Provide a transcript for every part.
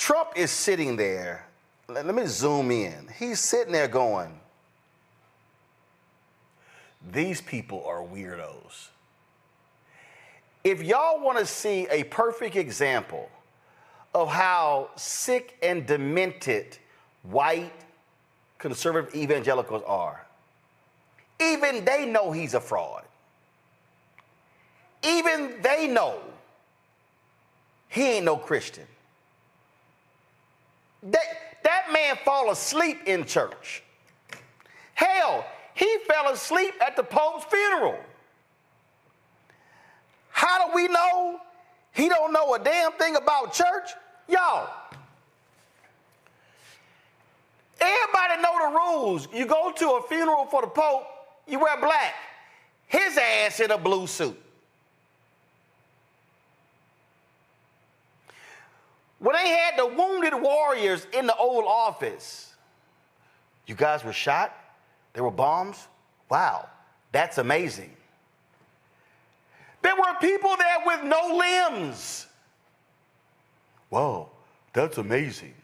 Trump is sitting there. Let me zoom in. He's sitting there going, these people are weirdos. If y'all want to see a perfect example of how sick and demented white conservative evangelicals are, even they know he's a fraud. Even they know he ain't no Christian. That man fall asleep in church. Hell, he fell asleep at the Pope's funeral. How do we know he don't know a damn thing about church? Y'all, everybody know the rules. You go to a funeral for the Pope, you wear black. His ass in a blue suit. When they had the wounded warriors in the Oval Office, you guys were shot? There were bombs? Wow, that's amazing. There were people there with no limbs. Whoa, that's amazing.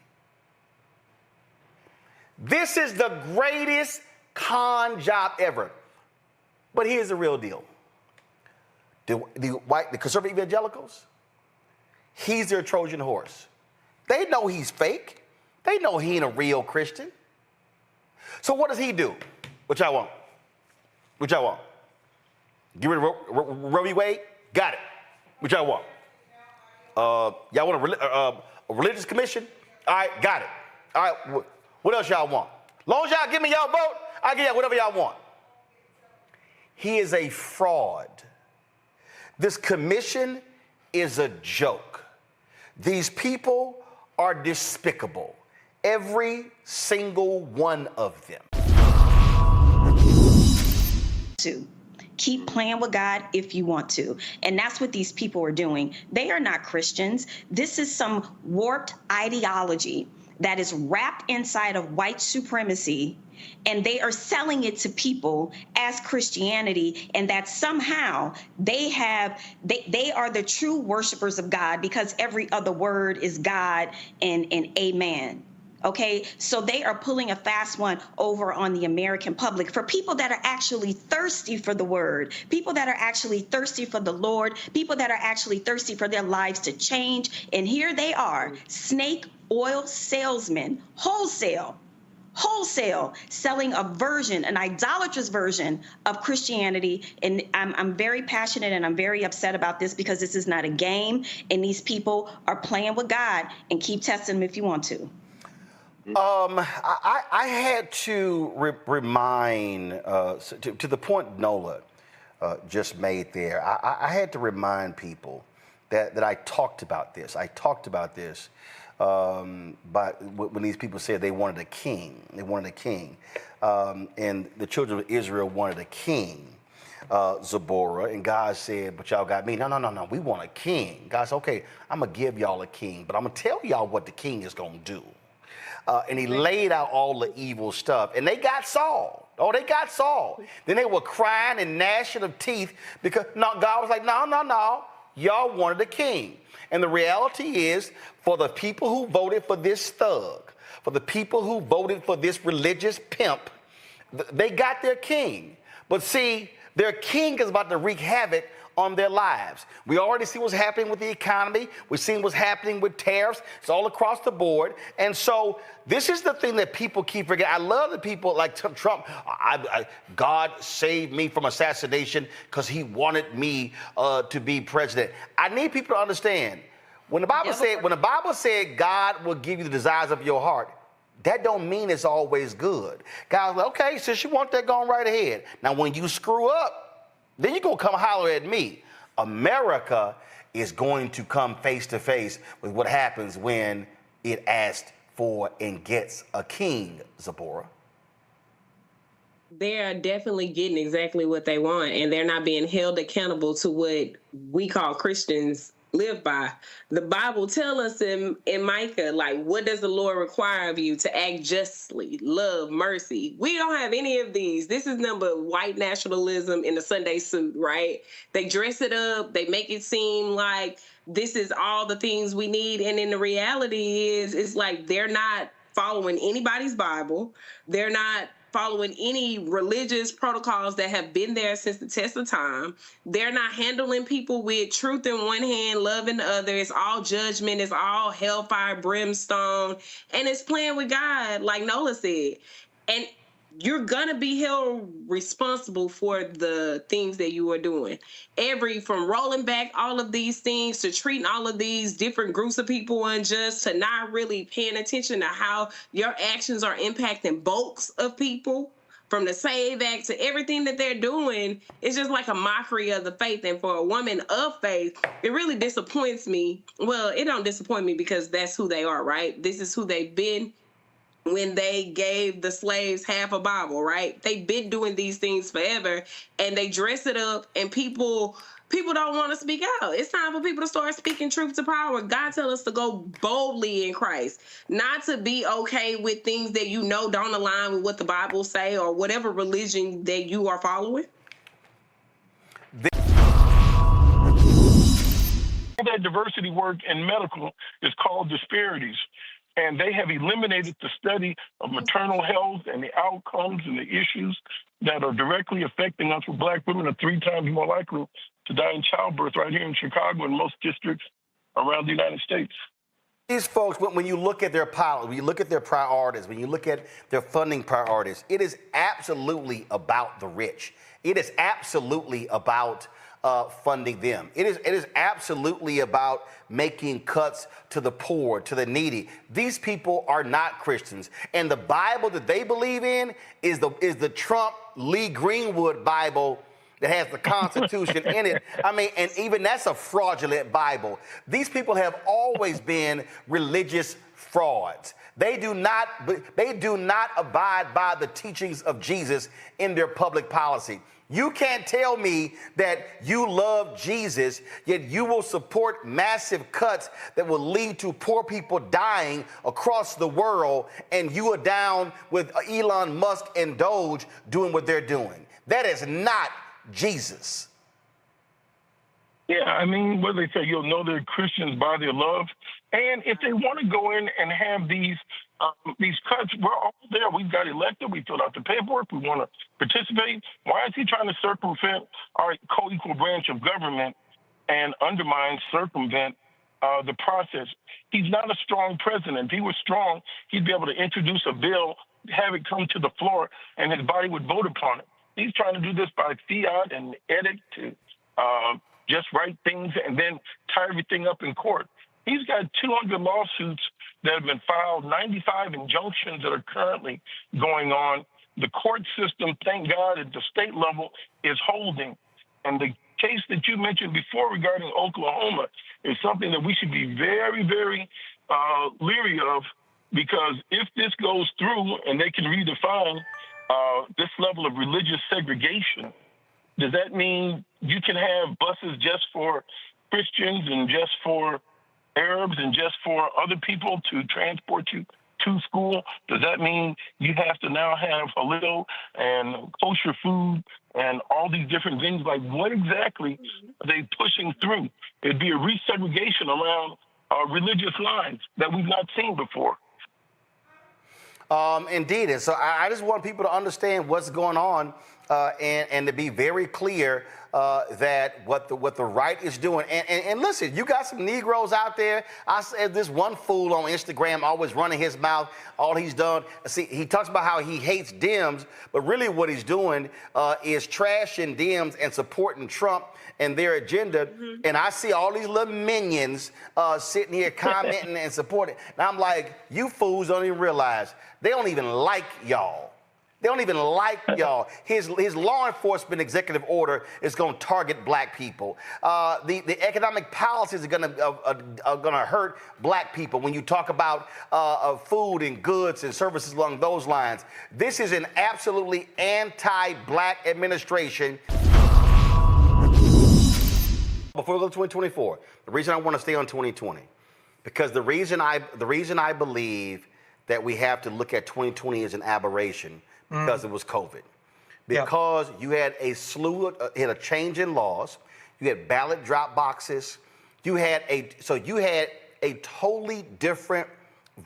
This is the greatest con job ever. But here's the real deal. The conservative evangelicals, he's their Trojan horse. They know he's fake. They know he ain't a real Christian. So what does he do? What y'all want? What y'all want? Get rid of Roe v. Wade? Got it. What y'all want? Y'all want a religious commission? All right, got it. All right, what else y'all want? As long as y'all give me y'all vote, I'll give y'all whatever y'all want. He is a fraud. This commission is a joke. These people are despicable. Every single one of them. Keep playing with God if you want to. And that's what these people are doing. They are not Christians. This is some warped ideology that is wrapped inside of white supremacy, and they are selling it to people as Christianity, and that somehow they are the true worshipers of God because every other word is God and amen. Okay, so they are pulling a fast one over on the American public for people that are actually thirsty for the word, people that are actually thirsty for the Lord, people that are actually thirsty for their lives to change. And here they are, snake oil salesmen, wholesale, selling a version, an idolatrous version of Christianity. And I'm very passionate and I'm very upset about this because this is not a game, and these people are playing with God. And keep testing them if you want to. I had to remind, to the point Nola just made there, I had to remind people that I talked about this. I talked about this but when these people said they wanted a king. They wanted a king. And the children of Israel wanted a king, Zipporah, and God said, but y'all got me. No, we want a king. God said, okay, I'm going to give y'all a king, but I'm going to tell y'all what the king is going to do. And he laid out all the evil stuff. And they got Saul. Oh, they got Saul. Then they were crying and gnashing of teeth because God was like, no. Y'all wanted a king. And the reality is, for the people who voted for this thug, for the people who voted for this religious pimp, they got their king. But see, their king is about to wreak havoc on their lives. We already see what's happening with the economy. We've seen what's happening with tariffs. It's all across the board. And so this is the thing that people keep forgetting. I love the people like Trump. God saved me from assassination because he wanted me to be president. I need people to understand, when the Bible said God will give you the desires of your heart, that don't mean it's always good. God's like, okay, since you want that, going right ahead. Now, when you screw up, then you're going to come holler at me. America is going to come face to face with what happens when it asks for and gets a king, Zipporah. They are definitely getting exactly what they want, and they're not being held accountable to what we call Christians live by. The Bible tell us in Micah, like, what does the Lord require of you? To act justly, love, mercy. We don't have any of these. This is number white nationalism in a Sunday suit, right? They dress it up. They make it seem like this is all the things we need. And in the reality is, it's like they're not following anybody's Bible. They're not following any religious protocols that have been there since the test of time. They're not handling people with truth in one hand, love in the other. It's all judgment. It's all hellfire, brimstone. And it's playing with God, like Nola said. And you're gonna be held responsible for the things that you are doing. From rolling back all of these things to treating all of these different groups of people unjust, to not really paying attention to how your actions are impacting bulks of people, from the Save Act to everything that they're doing. It's just like a mockery of the faith. And for a woman of faith, it really disappoints me. Well, it don't disappoint me because that's who they are, right? This is who they've been. When they gave the slaves half a Bible, right? They've been doing these things forever, and they dress it up, and people don't want to speak out. It's time for people to start speaking truth to power. God tells us to go boldly in Christ, not to be okay with things that you know don't align with what the Bible say or whatever religion that you are following. That diversity work in medical is called disparities. And they have eliminated the study of maternal health and the outcomes and the issues that are directly affecting us. Black women are 3 times more likely to die in childbirth right here in Chicago and most districts around the United States. These folks, when you look at their policy, when you look at their priorities, when you look at their funding priorities, it is absolutely about the rich. It is absolutely about funding them. It is absolutely about making cuts to the poor, to the needy. These people are not Christians, and the Bible that they believe in is the Trump Lee Greenwood Bible that has the Constitution in it. I mean, and even that's a fraudulent Bible. These people have always been religious frauds. They do not abide by the teachings of Jesus in their public policy. You can't tell me that you love Jesus, yet you will support massive cuts that will lead to poor people dying across the world, and you are down with Elon Musk and Doge doing what they're doing. That is not Jesus. Yeah, I mean, what they say, you'll know they're Christians by their love. And if they want to go in and have these cuts, we're all there. We've got elected. We filled out the paperwork. We want to participate. Why is he trying to circumvent our co-equal branch of government and circumvent the process? He's not a strong president. If he was strong, he'd be able to introduce a bill, have it come to the floor, and his body would vote upon it. He's trying to do this by fiat and edict to just write things and then tie everything up in court. He's got 200 lawsuits that have been filed, 95 injunctions that are currently going on. The court system, thank God, at the state level is holding. And the case that you mentioned before regarding Oklahoma is something that we should be very, very leery of, because if this goes through and they can redefine this level of religious segregation, does that mean you can have buses just for Christians and just for Arabs and just for other people to transport you to school? Does that mean you have to now have halal and kosher food and all these different things? Like, what exactly are they pushing through? It'd be a resegregation around religious lines that we've not seen before. Indeed. And so I just want people to understand what's going on and to be very clear that what the right is doing. And listen, you got some Negroes out there. I said this one fool on Instagram always running his mouth. All he's done, see, he talks about how he hates Dems, but really what he's doing is trashing Dems and supporting Trump and their agenda. Mm-hmm. And I see all these little minions sitting here commenting and supporting. And I'm like, you fools don't even realize they don't even like y'all. They don't even like y'all. His law enforcement executive order is going to target black people. The economic policies are going to hurt black people. When you talk about food and goods and services along those lines, this is an absolutely anti-black administration. before we go to 2024, the reason I want to stay on 2020, because the reason I believe that we have to look at 2020 as an aberration because it was COVID. Because you had a change in laws, you had ballot drop boxes, you had a totally different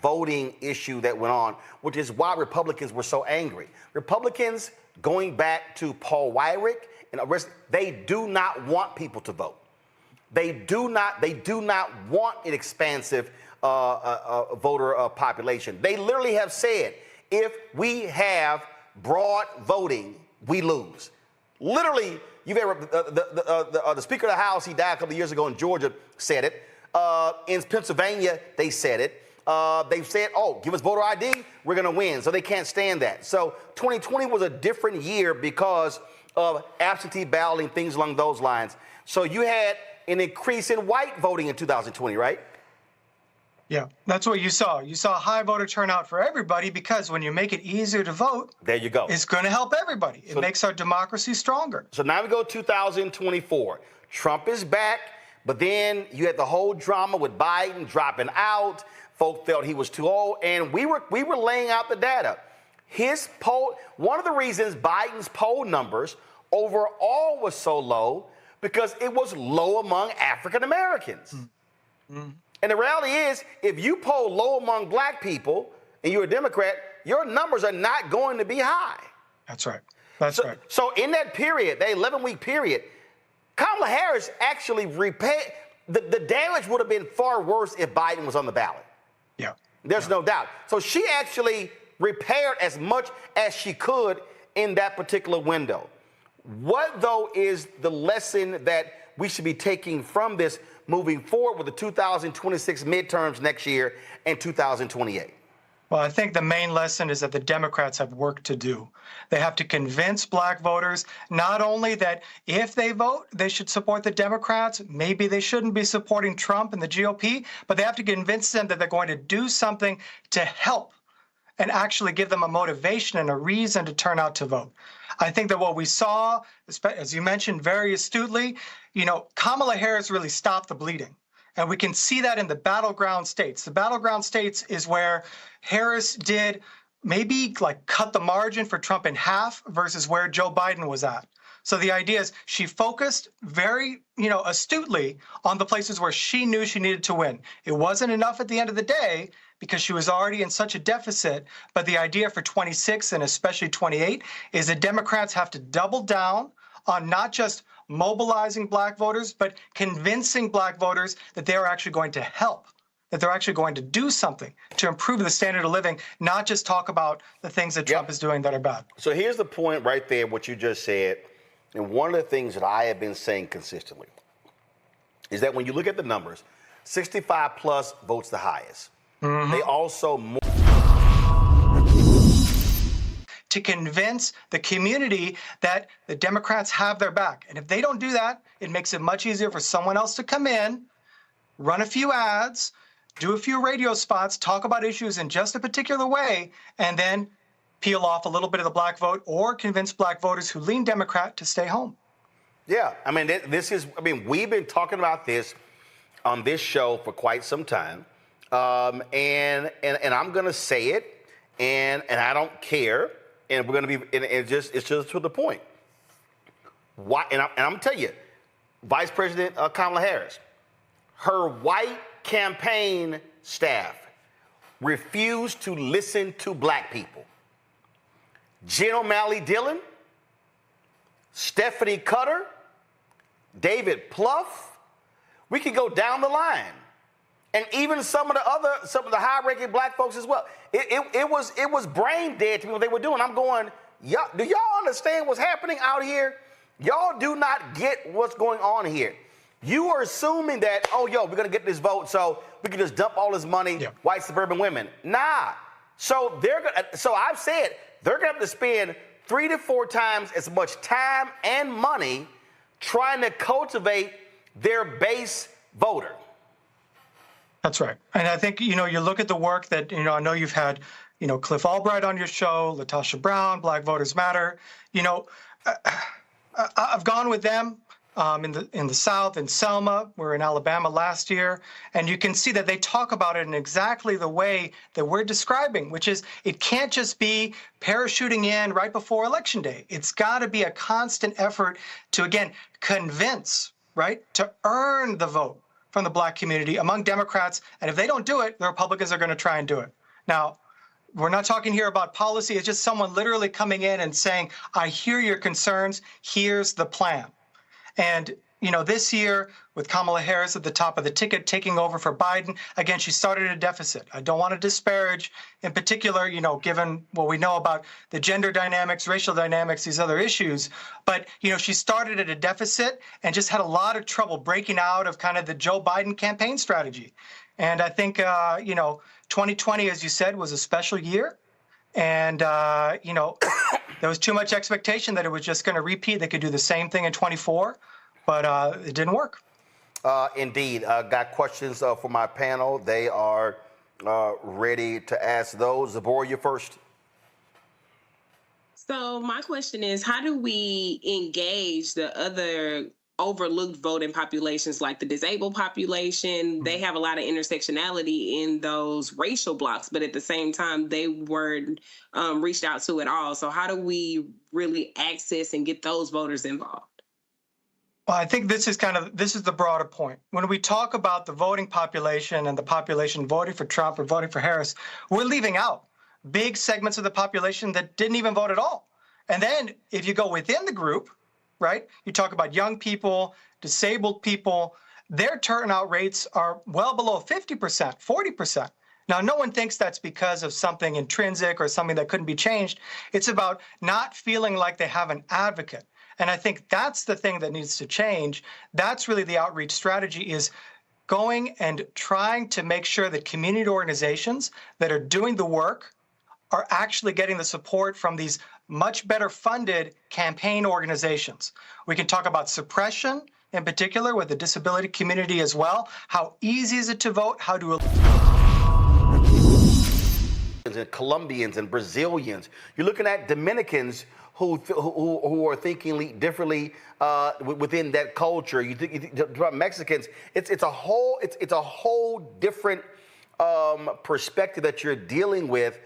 voting issue that went on, which is why Republicans were so angry. Republicans, going back to Paul Weyrich and the rest, they do not want people to vote. They do not want an expansive voter population. They literally have said, if we have broad voting, we lose. Literally, you've got the Speaker of the House, he died a couple of years ago in Georgia, said it. In Pennsylvania, they said it. They've said, oh, give us voter ID, we're going to win. So they can't stand that. So 2020 was a different year because of absentee balloting, things along those lines. So you had an increase in white voting in 2020, right? Yeah, that's what you saw. You saw high voter turnout for everybody because when you make it easier to vote, there you go. It's going to help everybody. It makes our democracy stronger. So now we go to 2024. Trump is back, but then you had the whole drama with Biden dropping out. Folk felt he was too old, and we were laying out the data. His poll, one of the reasons Biden's poll numbers overall was so low, because it was low among African Americans. And the reality is, if you poll low among black people and you're a Democrat, your numbers are not going to be high. That's right. That's right. So in that period, that 11-week period, Kamala Harris actually repaid. The damage would have been far worse if Biden was on the ballot. Yeah. There's no doubt. So she actually repaired as much as she could in that particular window. What, though, is the lesson that we should be taking from this moving forward with the 2026 midterms next year and 2028? Well, I think the main lesson is that the Democrats have work to do. They have to convince black voters not only that if they vote, they should support the Democrats, maybe they shouldn't be supporting Trump and the GOP, but they have to convince them that they're going to do something to help and actually give them a motivation and a reason to turn out to vote. I think that what we saw, as you mentioned very astutely, Kamala Harris really stopped the bleeding. And we can see that in the battleground states. The battleground states is where Harris did maybe like cut the margin for Trump in half versus where Joe Biden was at. So the idea is she focused very, astutely on the places where she knew she needed to win. It wasn't enough at the end of the day because she was already in such a deficit. But the idea for 26 and especially 28 is that Democrats have to double down on not just mobilizing black voters, but convincing black voters that they are actually going to help, that they're actually going to do something to improve the standard of living, not just talk about the things that Trump is doing that are bad. So here's the point right there, what you just said. And one of the things that I have been saying consistently is that when you look at the numbers, 65 plus votes the highest. They also to convince the community that the Democrats have their back. And if they don't do that, it makes it much easier for someone else to come in, run a few ads, do a few radio spots, talk about issues in just a particular way, and then peel off a little bit of the black vote or convince black voters who lean Democrat to stay home. Yeah, I mean, we've been talking about this on this show for quite some time. And I'm going to say it, and I don't care. And we're going to be, and it's just to the point. Why? And I'm going to tell you, Vice President Kamala Harris, her white campaign staff refused to listen to black people. Jen O'Malley Dillon, Stephanie Cutter, David Plouffe, we could go down the line. And even some of the high-ranking black folks as well. It was brain dead to me what they were doing. I'm going, do y'all understand what's happening out here? Y'all do not get what's going on here. You are assuming that, we're gonna get this vote, so we can just dump all this money, white suburban women. Nah. So I've said they're gonna have to spend 3 to 4 times as much time and money trying to cultivate their base voter. That's right. And I think, you look at the work that, I know you've had, Cliff Albright on your show, Latasha Brown, Black Voters Matter. I've gone with them. in the South, in Selma. We're in Alabama last year, and you can see that they talk about it in exactly the way that we're describing, which is it can't just be parachuting in right before Election Day. It's got to be a constant effort to, again, convince, right, to earn the vote from the Black community among Democrats, and if they don't do it, the Republicans are going to try and do it. Now, we're not talking here about policy. It's just someone literally coming in and saying, I hear your concerns. Here's the plan. And, this year with Kamala Harris at the top of the ticket taking over for Biden, again, she started a deficit. I don't want to disparage in particular, given what we know about the gender dynamics, racial dynamics, these other issues. But, she started at a deficit and just had a lot of trouble breaking out of kind of the Joe Biden campaign strategy. And I think, 2020, as you said, was a special year. And, there was too much expectation that it was just going to repeat. They could do the same thing in 24, but it didn't work. Indeed. Got questions for my panel. They are ready to ask those. Zipporah, you first. So my question is, how do we engage the other overlooked voting populations like the disabled population? They have a lot of intersectionality in those racial blocks, but at the same time, they weren't reached out to at all. So how do we really access and get those voters involved? Well, I think this is the broader point. When we talk about the voting population and the population voting for Trump or voting for Harris, we're leaving out big segments of the population that didn't even vote at all. And then if you go within the group, right, you talk about young people, disabled people, their turnout rates are well below 50%, 40%. Now, no one thinks that's because of something intrinsic or something that couldn't be changed. It's about not feeling like they have an advocate. And I think that's the thing that needs to change. That's really the outreach strategy, is going and trying to make sure that community organizations that are doing the work are actually getting the support from these much better funded campaign organizations. We can talk about suppression in particular with the disability community as well. How easy is it to vote? How do and Colombians and Brazilians. You're looking at Dominicans who are thinking differently within that culture. You think about Mexicans. It's a whole different perspective that you're dealing with,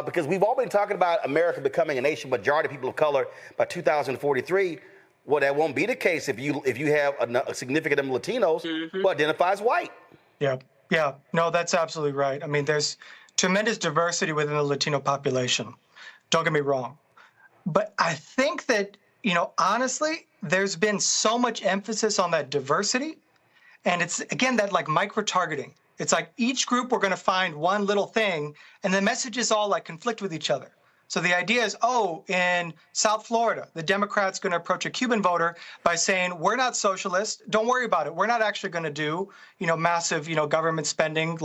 because we've all been talking about America becoming a nation majority of people of color by 2043. Well, that won't be the case if you have a significant number of Latinos who identify as white. Yeah, no, that's absolutely right. I mean, there's tremendous diversity within the Latino population. Don't get me wrong. But I think that, honestly, there's been so much emphasis on that diversity. And it's, again, that like micro-targeting. It's like each group we're going to find one little thing, and the messages all like conflict with each other. So the idea is, in South Florida, the Democrats going to approach a Cuban voter by saying, we're not socialist. Don't worry about it. We're not actually going to do, massive, government spending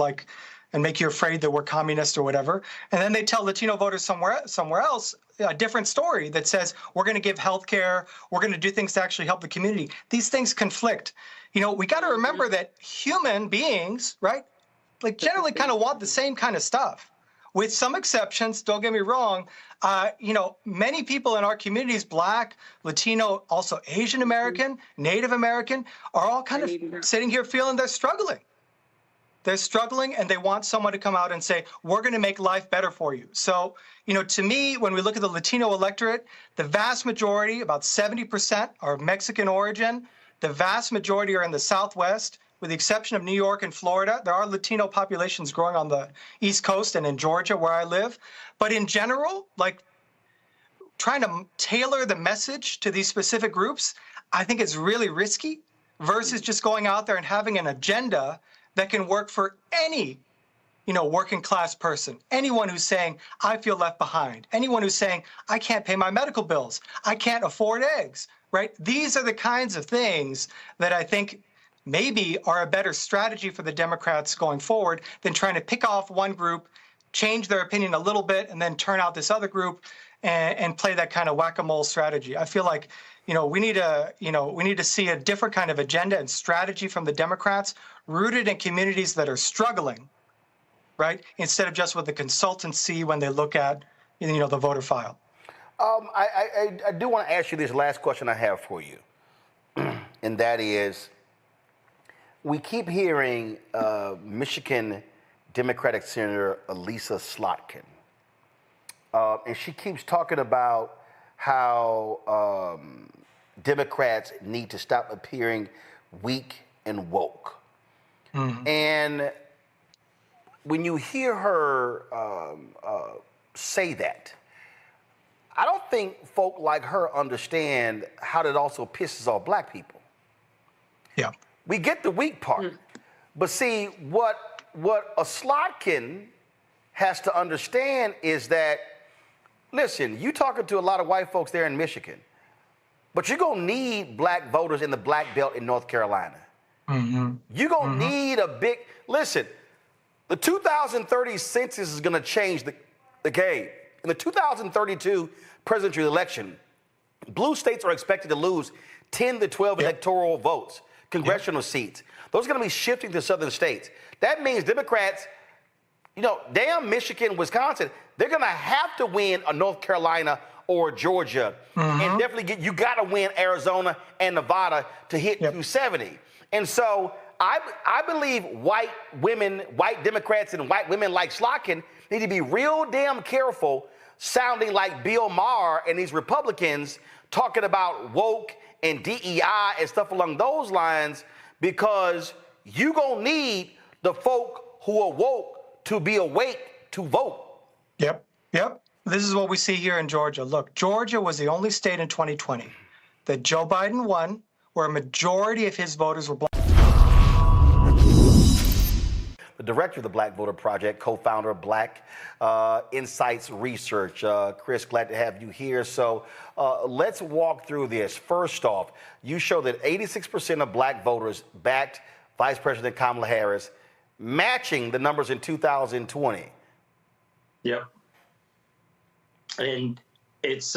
and make you afraid that we're communist or whatever. And then they tell Latino voters somewhere else a different story that says, we're going to give health care, we're going to do things to actually help the community. These things conflict. We got to remember that human beings, right, like generally kind of want the same kind of stuff. With some exceptions, don't get me wrong, many people in our communities, Black, Latino, also Asian American, Native American, are all kind of sitting here feeling they're struggling. They're struggling, and they want someone to come out and say, we're going to make life better for you. So, to me, when we look at the Latino electorate, the vast majority, about 70%, are of Mexican origin. The vast majority are in the Southwest, with the exception of New York and Florida. There are Latino populations growing on the East Coast and in Georgia, where I live. But in general, trying to tailor the message to these specific groups, I think it's really risky versus just going out there and having an agenda that can work for any, working class person, anyone who's saying, I feel left behind, anyone who's saying, I can't pay my medical bills, I can't afford eggs, right? These are the kinds of things that I think maybe are a better strategy for the Democrats going forward than trying to pick off one group, change their opinion a little bit, and then turn out this other group and play that kind of whack-a-mole strategy. I feel like, we need to see a different kind of agenda and strategy from the Democrats rooted in communities that are struggling, right? Instead of just what the consultants see when they look at, the voter file. I do want to ask you this last question I have for you. and that is we keep hearing Michigan Democratic Senator Elisa Slotkin, and she keeps talking about how Democrats need to stop appearing weak and woke. And when you hear her say that, I don't think folk like her understand how that also pisses off black people. Yeah. We get the weak part, but see, what a Slotkin has to understand is that, listen, you talking to a lot of white folks there in Michigan, but you're gonna need black voters in the black belt in North Carolina. You're gonna need a big, listen, the 2030 census is gonna change the game. In the 2032 presidential election, blue states are expected to lose 10 to 12 electoral votes, congressional seats. Those are going to be shifting to southern states. That means Democrats, damn Michigan, Wisconsin, they're going to have to win a North Carolina or Georgia. And definitely you got to win Arizona and Nevada to hit 270. And so I believe white women, white Democrats and white women like Slotkin need to be real damn careful sounding like Bill Maher and these Republicans talking about woke and DEI and stuff along those lines, because you gonna need the folk who are woke to be awake to vote. Yep. This is what we see here in Georgia. Look, Georgia was the only state in 2020 that Joe Biden won where a majority of his voters were black. The director of the Black Voter Project, co-founder of Black Insights Research. Chris, glad to have you here. So let's walk through this. First off, you show that 86% of black voters backed Vice President Kamala Harris, matching the numbers in 2020. Yep. And it's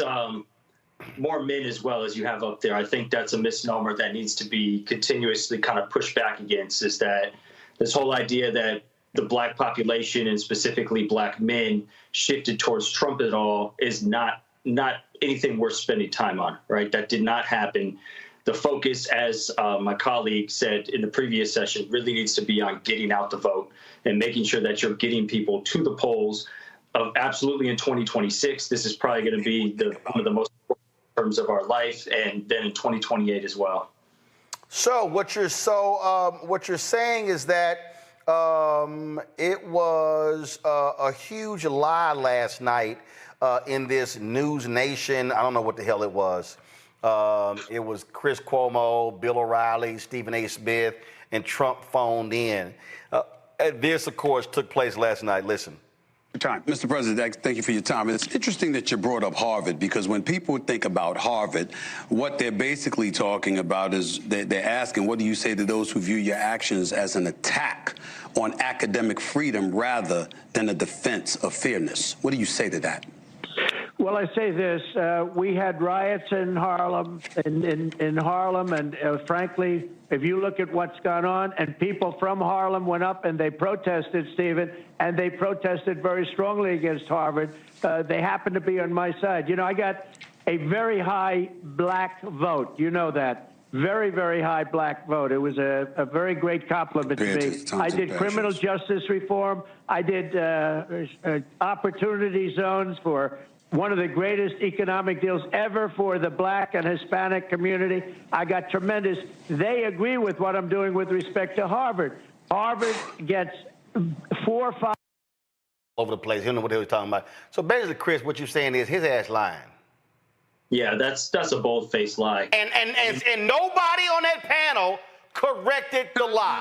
more men as well as you have up there. I think that's a misnomer that needs to be continuously kind of pushed back against, is that this whole idea that the black population and specifically black men shifted towards Trump at all is not anything worth spending time on, right? That did not happen. The focus, as my colleague said in the previous session, really needs to be on getting out the vote and making sure that you're getting people to the polls. Absolutely in 2026, this is probably going to be one of the most important terms of our life, and then in 2028 as well. So what you're saying is that it was a huge lie last night in this News Nation. I don't know what the hell it was. It was Chris Cuomo, Bill O'Reilly, Stephen A. Smith, and Trump phoned in. And this, of course, took place last night. Listen. Time. Mr. President, thank you for your time. It's interesting that you brought up Harvard, because when people think about Harvard, what they're basically talking about is they're asking, what do you say to those who view your actions as an attack on academic freedom rather than a defense of fairness? What do you say to that? Well, I say this: we had riots in Harlem, in Harlem, and frankly, if you look at what's gone on, and people from Harlem went up and they protested, Stephen, and they protested very strongly against Harvard. They happened to be on my side. I got a very high black vote. You know that. Very, very high black vote. It was a very great compliment to me. I did criminal justice reform. I did opportunity zones for one of the greatest economic deals ever for the black and Hispanic community. I got tremendous. They agree with what I'm doing with respect to Harvard. Harvard gets 4 or 5 over the place. He don't know what he was talking about. So basically, Chris, what you're saying is his ass lying. Yeah, that's a bold-faced lie. And nobody on that panel corrected the lie.